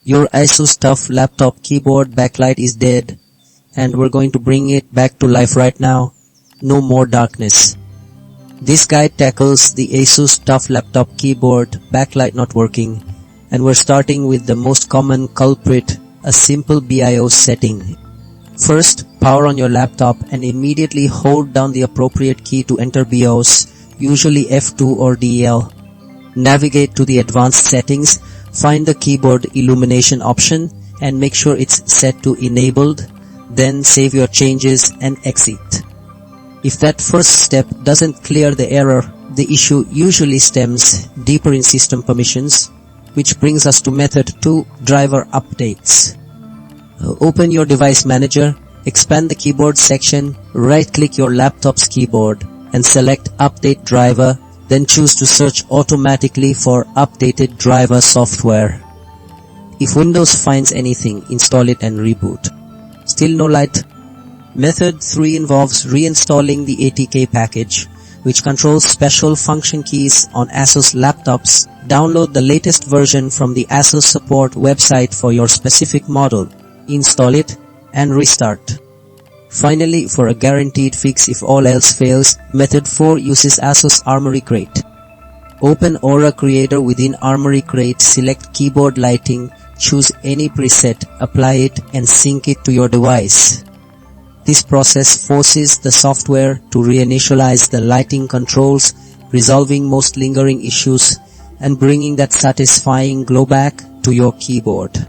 Your Asus Tuf laptop keyboard backlight is dead, and we're going to bring it back to life right now. No more darkness. This guide tackles the Asus Tuf laptop keyboard backlight not working, and we're starting with the most common culprit, a simple BIOS setting. First, power on your laptop and immediately hold down the appropriate key to enter BIOS, usually F2 or DL. Navigate to the advanced settings, find the keyboard illumination option and make sure it's set to enabled, then save your changes and exit. If that first step doesn't clear the error, the issue usually stems deeper in system permissions, which brings us to method 2, driver updates. Open your device manager, expand the keyboard section, right-click your laptop's keyboard and select Update Driver, then choose to search automatically for updated driver software. If Windows finds anything, install it and reboot. Still no light? Method 3 involves reinstalling the ATK package, which controls special function keys on Asus laptops. Download the latest version from the Asus support website for your specific model. Install it and restart. Finally, for a guaranteed fix if all else fails, method 4 uses Asus Armoury Crate. Open Aura Creator within Armoury Crate, select keyboard lighting, choose any preset, apply it and sync it to your device. This process forces the software to reinitialize the lighting controls, resolving most lingering issues and bringing that satisfying glow back to your keyboard.